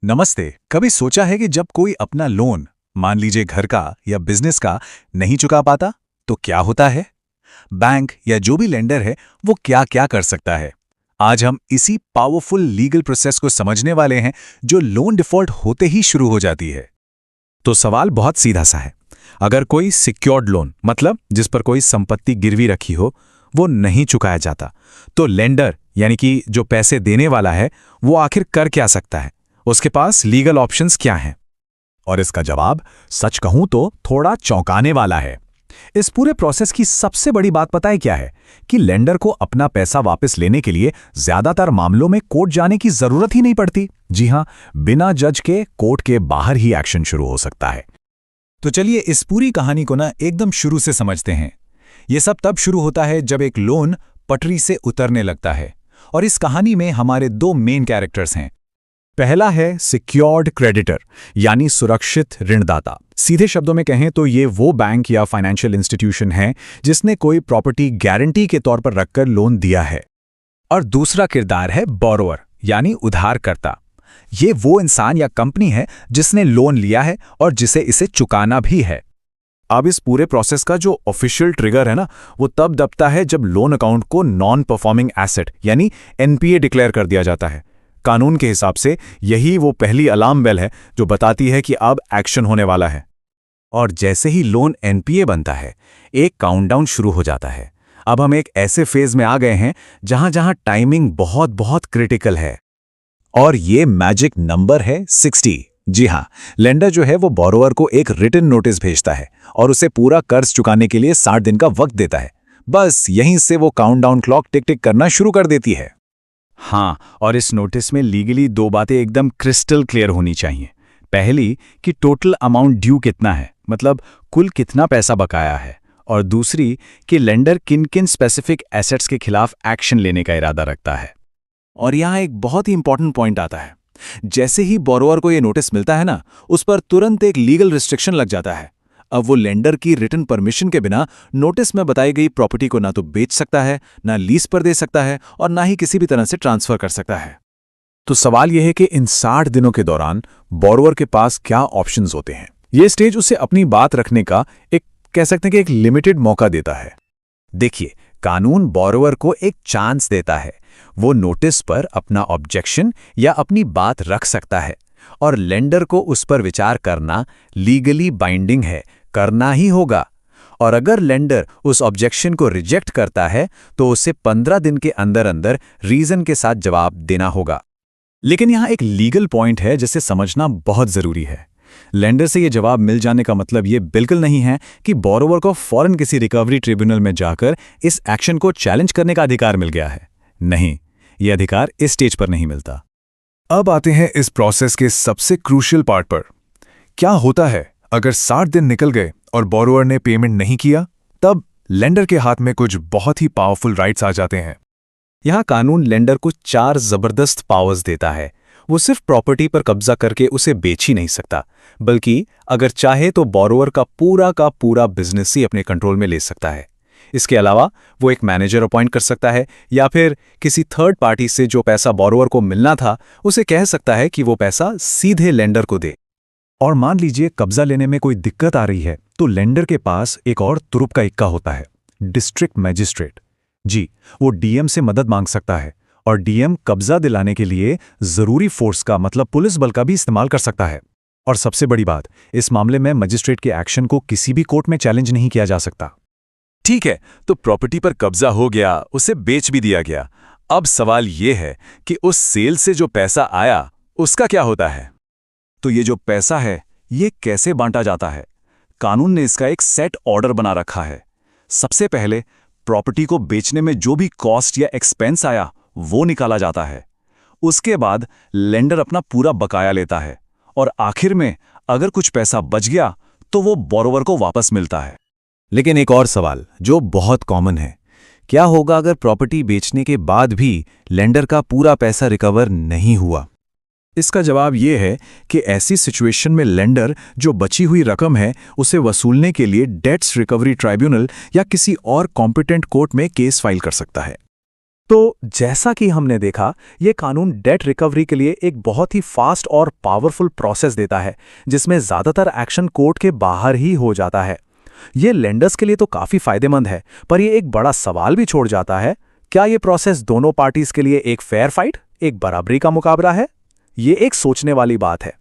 नमस्ते। कभी सोचा है कि जब कोई अपना लोन, मान लीजिए घर का या बिजनेस का, नहीं चुका पाता तो क्या होता है? बैंक या जो भी लेंडर है वो क्या क्या कर सकता है? आज हम इसी पावरफुल लीगल प्रोसेस को समझने वाले हैं जो लोन डिफॉल्ट होते ही शुरू हो जाती है। तो सवाल बहुत सीधा सा है। अगर कोई सिक्योर्ड लोन, मतलब जिस पर कोई संपत्ति गिरवी रखी हो, वो नहीं चुकाया जाता, तो लेंडर यानी कि जो पैसे देने वाला है, वो आखिर कर क्या सकता है? उसके पास लीगल ऑप्शंस क्या हैं? और इसका जवाब सच कहूं तो थोड़ा चौंकाने वाला है। इस पूरे प्रोसेस की सबसे बड़ी बात पता है क्या है? कि लेंडर को अपना पैसा वापस लेने के लिए ज्यादातर मामलों में कोर्ट जाने की जरूरत ही नहीं पड़ती। जी हां, बिना जज के कोर्ट के बाहर ही एक्शन शुरू हो सकता है। तो चलिए इस पूरी कहानी को ना एकदम शुरू से समझते हैं। ये सब तब शुरू होता है जब एक लोन पटरी से उतरने लगता है। और इस कहानी में हमारे दो मेन कैरेक्टर्स हैं। पहला है सिक्योर्ड क्रेडिटर, यानी सुरक्षित ऋणदाता। सीधे शब्दों में कहें तो ये वो बैंक या फाइनेंशियल इंस्टीट्यूशन है जिसने कोई प्रॉपर्टी गारंटी के तौर पर रखकर लोन दिया है। और दूसरा किरदार है बोरोवर, यानी उधारकर्ता। ये वो इंसान या कंपनी है जिसने लोन लिया है और जिसे इसे चुकाना भी है। अब इस पूरे प्रोसेस का जो ऑफिशियल ट्रिगर है ना, वो तब दबता है जब लोन अकाउंट को नॉन परफॉर्मिंग एसेट यानी एनपीए डिक्लेयर कर दिया जाता है। कानून के हिसाब से यही वो पहली अलार्म बेल है जो बताती है कि अब एक्शन होने वाला है। और जैसे ही लोन एनपीए बनता है, एक काउंटडाउन शुरू हो जाता है। अब हम एक ऐसे फेज में आ गए हैं जहां जहां टाइमिंग बहुत बहुत क्रिटिकल है। और ये मैजिक नंबर है 60। जी हां, लेंडर जो है वो बोरोवर को एक रिटन नोटिस भेजता है और उसे पूरा कर्ज चुकाने के लिए 60 दिन का वक्त देता है। बस यहीं से वो काउंटडाउन क्लॉक टिक टिक करना शुरू कर देती है। हाँ, और इस नोटिस में लीगली दो बातें एकदम क्रिस्टल क्लियर होनी चाहिए। पहली कि टोटल अमाउंट ड्यू कितना है, मतलब कुल कितना पैसा बकाया है। और दूसरी कि लेंडर किन किन स्पेसिफिक एसेट्स के खिलाफ एक्शन लेने का इरादा रखता है। और यहाँ एक बहुत ही इंपॉर्टेंट पॉइंट आता है। जैसे ही बोरोवर को ये नोटिस मिलता है ना, उस पर तुरंत एक लीगल रिस्ट्रिक्शन लग जाता है। अब वो लेंडर की रिटन परमिशन के बिना नोटिस में बताई गई प्रॉपर्टी को ना तो बेच सकता है, ना लीज पर दे सकता है और ना ही किसी भी तरह से ट्रांसफर कर सकता है। तो सवाल यह है कि इन 60 दिनों के दौरान बोरोवर के पास क्या ऑप्शंस होते हैं। ये स्टेज उसे अपनी बात रखने का एक, कह सकते हैं कि एक लिमिटेड मौका देता है। देखिए, कानून बोरोवर को एक चांस देता है। वो नोटिस पर अपना ऑब्जेक्शन या अपनी बात रख सकता है और लेंडर को उस पर विचार करना लीगली बाइंडिंग है, करना ही होगा। और अगर लेंडर उस ऑब्जेक्शन को रिजेक्ट करता है तो उसे 15 दिन के अंदर अंदर रीजन के साथ जवाब देना होगा। लेकिन यहां एक लीगल पॉइंट है जिसे समझना बहुत जरूरी है। लेंडर से यह जवाब मिल जाने का मतलब यह बिल्कुल नहीं है कि बोरोवर को फौरन किसी रिकवरी ट्रिब्यूनल में जाकर इस एक्शन को चैलेंज करने का अधिकार मिल गया है। नहीं, यह अधिकार इस स्टेज पर नहीं मिलता। अब आते हैं इस प्रोसेस के सबसे क्रूशियल पार्ट पर। क्या होता है अगर 60 दिन निकल गए और बोरोवर ने पेमेंट नहीं किया? तब लेंडर के हाथ में कुछ बहुत ही पावरफुल राइट्स आ जाते हैं। यहां कानून लेंडर को 4 जबरदस्त पावर्स देता है। वो सिर्फ प्रॉपर्टी पर कब्जा करके उसे बेच ही नहीं सकता, बल्कि अगर चाहे तो बोरोवर का पूरा बिजनेस ही अपने कंट्रोल में ले सकता है। इसके अलावा वो एक मैनेजर अपॉइंट कर सकता है या फिर किसी थर्ड पार्टी से जो पैसा बोरोवर को मिलना था उसे कह सकता है कि वो पैसा सीधे लेंडर को दे। और मान लीजिए कब्जा लेने में कोई दिक्कत आ रही है तो लेंडर के पास एक और तुरुप का इक्का होता है, डिस्ट्रिक्ट मैजिस्ट्रेट। जी, वो डीएम से मदद मांग सकता है और डीएम कब्जा दिलाने के लिए जरूरी फोर्स का, मतलब पुलिस बल का भी इस्तेमाल कर सकता है। और सबसे बड़ी बात, इस मामले में मजिस्ट्रेट के एक्शन को किसी भी कोर्ट में चैलेंज नहीं किया जा सकता। ठीक है, तो प्रॉपर्टी पर कब्जा हो गया, उसे बेच भी दिया गया। अब सवाल यह है कि उस सेल से जो पैसा आया उसका क्या होता है? तो ये जो पैसा है ये कैसे बांटा जाता है? कानून ने इसका एक सेट ऑर्डर बना रखा है। सबसे पहले प्रॉपर्टी को बेचने में जो भी कॉस्ट या एक्सपेंस आया वो निकाला जाता है। उसके बाद लेंडर अपना पूरा बकाया लेता है और आखिर में अगर कुछ पैसा बच गया तो वो बोरोवर को वापस मिलता है। लेकिन एक और सवाल जो बहुत कॉमन है, क्या होगा अगर प्रॉपर्टी बेचने के बाद भी लेंडर का पूरा पैसा रिकवर नहीं हुआ? इसका जवाब यह है कि ऐसी सिचुएशन में लेंडर जो बची हुई रकम है उसे वसूलने के लिए डेट्स रिकवरी ट्राइब्यूनल या किसी और कॉम्पिटेंट कोर्ट में केस फाइल कर सकता है। तो जैसा कि हमने देखा, ये कानून डेट रिकवरी के लिए एक बहुत ही फास्ट और पावरफुल प्रोसेस देता है, जिसमें ज़्यादातर एक्शन कोर्ट के बाहर ही हो जाता है। ये लेंडर्स के लिए तो काफ़ी फायदेमंद है, पर ये एक बड़ा सवाल भी छोड़ जाता है, क्या ये प्रोसेस दोनों पार्टीज के लिए एक फेयर फाइट, एक बराबरी का मुकाबला है? ये एक सोचने वाली बात है।